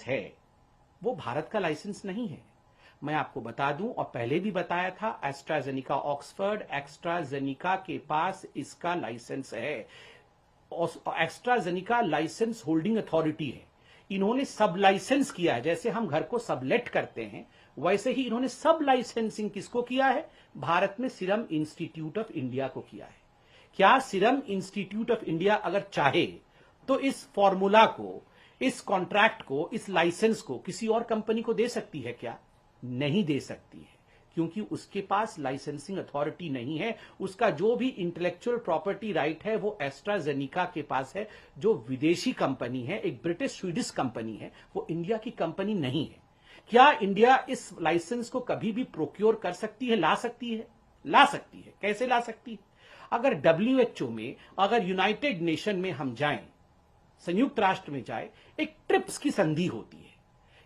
है वो भारत का लाइसेंस नहीं है। मैं आपको बता दूं, और पहले भी बताया था, एस्ट्राजेनिका ऑक्सफोर्ड एस्ट्राजेनिका के पास इसका लाइसेंस है। एस्ट्राजेनिका लाइसेंस होल्डिंग अथॉरिटी है। इन्होंने सब लाइसेंस किया है। जैसे हम घर को सबलेट करते हैं, वैसे ही इन्होंने सब लाइसेंसिंग किसको किया है? भारत में सीरम इंस्टीट्यूट ऑफ इंडिया को किया है। क्या सीरम इंस्टीट्यूट ऑफ इंडिया अगर चाहे तो इस फॉर्मूला को, इस कॉन्ट्रैक्ट को, इस लाइसेंस को किसी और कंपनी को दे सकती है क्या? नहीं दे सकती है, क्योंकि उसके पास लाइसेंसिंग अथॉरिटी नहीं है। उसका जो भी इंटेलेक्चुअल प्रॉपर्टी राइट है वो एस्ट्राजेनिका के पास है, जो विदेशी कंपनी है, एक ब्रिटिश स्वीडिश कंपनी है, वो इंडिया की कंपनी नहीं है। क्या इंडिया इस लाइसेंस को कभी भी प्रोक्योर कर सकती है? ला सकती है, ला सकती है। कैसे ला सकती है? अगर WHO में, अगर यूनाइटेड नेशन में हम जाएं, संयुक्त राष्ट्र में जाए, एक ट्रिप्स की संधि होती है।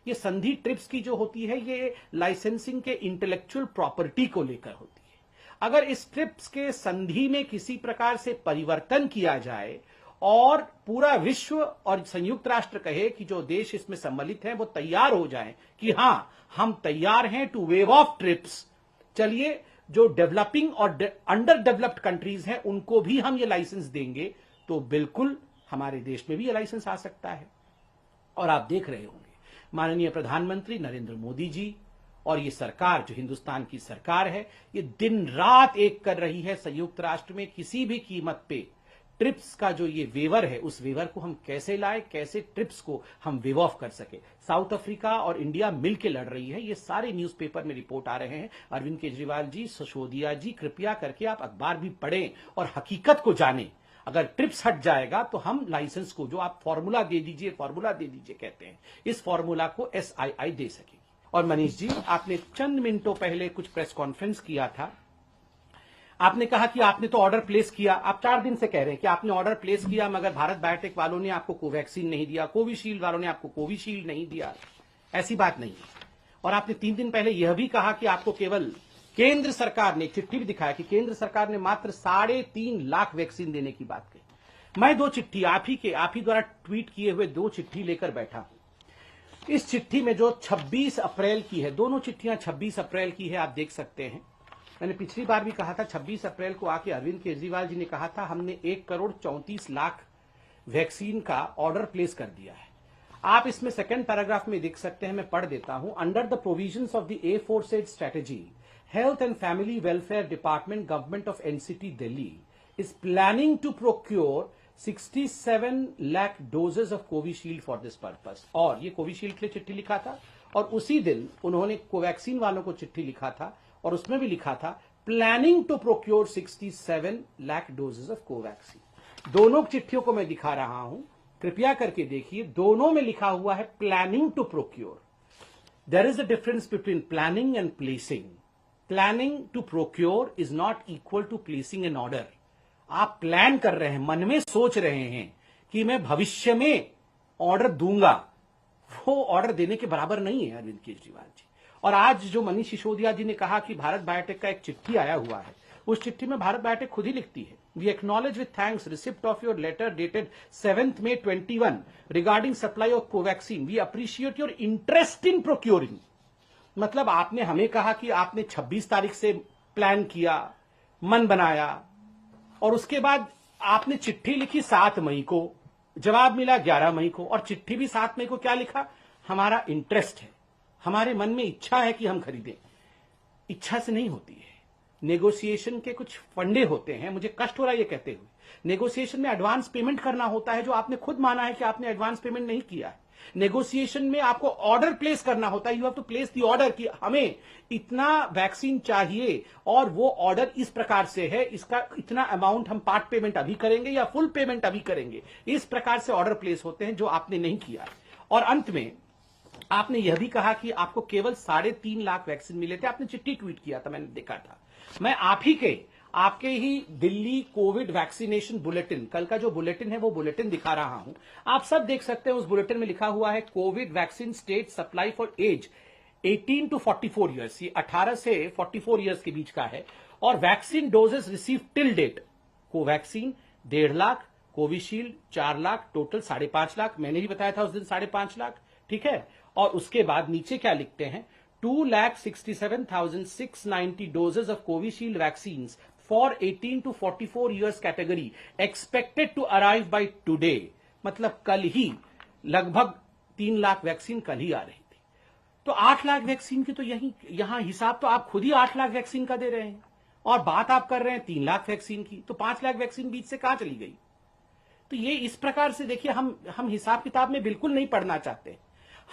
ये संधि ट्रिप्स की जो होती है, ये लाइसेंसिंग के इंटेलेक्चुअल प्रॉपर्टी को लेकर होती है। अगर इस ट्रिप्स के संधि में किसी प्रकार से परिवर्तन किया जाए और पूरा विश्व और संयुक्त राष्ट्र कहे कि जो देश इसमें सम्मिलित हैं वो तैयार हो जाएं कि हां, हम तैयार हैं टू वेव ऑफ ट्रिप्स, चलिए जो डेवलपिंग और अंडर डेवलप्ड कंट्रीज हैं उनको भी हम ये लाइसेंस देंगे, तो बिल्कुल हमारे देश में भी ये लाइसेंस आ सकता है। और आप देख रहे होंगे माननीय प्रधानमंत्री नरेंद्र मोदी जी और ये सरकार, जो हिंदुस्तान की सरकार है, ये दिन रात एक कर रही है संयुक्त राष्ट्र में किसी भी कीमत पे ट्रिप्स का जो ये वेवर है, उस वेवर को हम कैसे लाए, कैसे ट्रिप्स को हम वेव ऑफ कर सके। साउथ अफ्रीका और इंडिया मिलकर लड़ रही है। ये सारे न्यूज़पेपर में रिपोर्ट आ रहे हैं। अरविंद केजरीवाल जी, सिसोदिया जी, कृपया करके आप अखबार भी पढ़ें और हकीकत को जानें। अगर ट्रिप्स हट जाएगा तो हम लाइसेंस को, जो आप फॉर्मूला दे दीजिए, फॉर्मूला दे दीजिए कहते हैं, इस फॉर्मूला को SII दे सकेगी। और मनीष जी, आपने चंद मिनटों पहले कुछ प्रेस कॉन्फ्रेंस किया था। आपने कहा कि आपने तो ऑर्डर प्लेस किया। आप 4 दिन से कह रहे हैं कि आपने ऑर्डर प्लेस किया, मगर भारत बायोटेक वालों ने आपको कोवैक्सीन नहीं दिया, कोविशील्ड वालों ने आपको कोविशील्ड नहीं दिया। ऐसी बात नहीं है। और आपने 3 दिन पहले यह भी कहा कि आपको केवल केंद्र सरकार ने, चिट्ठी भी दिखाया कि केंद्र सरकार ने मात्र 3.5 लाख वैक्सीन देने की बात कही। मैं 2 चिट्ठी आप ही द्वारा ट्वीट किए हुए 2 चिट्ठी लेकर बैठा हूं। इस चिट्ठी में जो 26 अप्रैल की है, दोनों चिट्ठियां 26 अप्रैल की है, आप देख सकते हैं। मैंने पिछली बार भी कहा था, 26 अप्रैल को आके अरविंद केजरीवाल जी ने कहा था हमने 1,34,00,000 वैक्सीन का ऑर्डर प्लेस कर दिया है। आप इसमें सेकंड पैराग्राफ में देख सकते हैं, मैं पढ़ देता हूं। Under the provisions of the aforesaid strategy, Health and Family Welfare Department, Government of NCT Delhi is planning to procure 67 lakh doses of Covishield for this purpose। और ये कोविशील्ड के लिए चिट्ठी लिखा था, और उसी दिन उन्होंने कोवैक्सीन वालों को चिट्ठी लिखा था, और उसमें भी लिखा था planning to procure 67 lakh doses of Covaxin. दोनों चिट्ठियों को मैं दिखा रहा हूं, कृपया करके देखिए। दोनों में लिखा हुआ है planning to procure. There is a difference between planning and placing. Planning to procure is not equal to placing an order. आप प्लान कर रहे हैं, मन में सोच रहे हैं कि मैं भविष्य में ऑर्डर दूंगा, वो ऑर्डर देने के बराबर नहीं है अरविंद केजरीवाल जी। और आज जो मनीष सिसोदिया जी ने कहा कि भारत बायोटेक का एक चिट्ठी आया हुआ है, उस चिट्ठी में भारत बायोटेक खुद ही लिखती है, we acknowledge with thanks receipt of your letter dated 7 May 2021 regarding supply of Covaxin. We appreciate your interest in procuring. मतलब आपने हमें कहा कि आपने 26 तारीख से प्लान किया, मन बनाया, और उसके बाद आपने चिट्ठी लिखी 7 मई को, जवाब मिला 11 मई को, और चिट्ठी भी 7 मई को क्या लिखा? हमारा इंटरेस्ट है, हमारे मन में इच्छा है कि हम खरीदें। इच्छा से नहीं होती है। नेगोशिएशन के कुछ फंडे होते हैं, मुझे कष्ट हो रहा है ये कहते हुए। नेगोशिएशन में एडवांस पेमेंट करना होता है, जो आपने खुद माना है कि आपने एडवांस पेमेंट नहीं किया है। नेगोशिएशन में आपको ऑर्डर प्लेस करना होता है, you have to place the order कि हमें इतना वैक्सीन चाहिए और वो ऑर्डर इस प्रकार से है, इसका इतना अमाउंट हम पार्ट पेमेंट अभी करेंगे या फुल पेमेंट अभी करेंगे। इस प्रकार से ऑर्डर प्लेस होते हैं, जो आपने नहीं किया। और अंत में आपने यह भी कहा कि आपको केवल 3.5 लाख वैक्सीन मिले थे। आपने चिट्ठी ट्वीट किया था, मैंने देखा था। मैं आपके ही दिल्ली कोविड वैक्सीनेशन बुलेटिन, कल का जो बुलेटिन है वो बुलेटिन दिखा रहा हूं। आप सब देख सकते हैं, उस बुलेटिन में लिखा हुआ है Covid vaccine state supply for age 18 to 44 years. ये 18 से 44 ईयर्स के बीच का है। और vaccine doses receive till date, Covaxin 1.5 lakh, Covishield 4 lakh, total 5.5 lakh. मैंने भी बताया था उस दिन 5.5 लाख। ठीक है, और उसके बाद नीचे क्या लिखते हैं, 2,67,690 doses of Covishield vaccine for 18 to 44 years category expected to arrive by today. मतलब कल ही लगभग 3 लाख वैक्सीन कल ही आ रही थी। तो 8 लाख वैक्सीन की तो यहां हिसाब तो आप खुद ही 8 लाख वैक्सीन का दे रहे हैं, और बात आप कर रहे हैं 3 लाख वैक्सीन की, तो 5 लाख वैक्सीन बीच से कहां चली गई। तो ये इस प्रकार से देखिए, हम हिसाब किताब में बिल्कुल नहीं पढ़ना चाहते।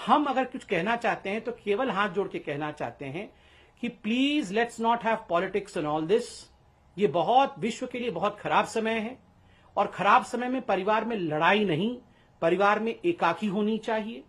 हम अगर कुछ कहना चाहते हैं तो केवल हाथ जोड़ के कहना चाहते हैं कि please let's not have politics in all this. ये बहुत विश्व के लिए बहुत खराब समय है, और खराब समय में परिवार में लड़ाई नहीं, परिवार में एकाकी होनी चाहिए।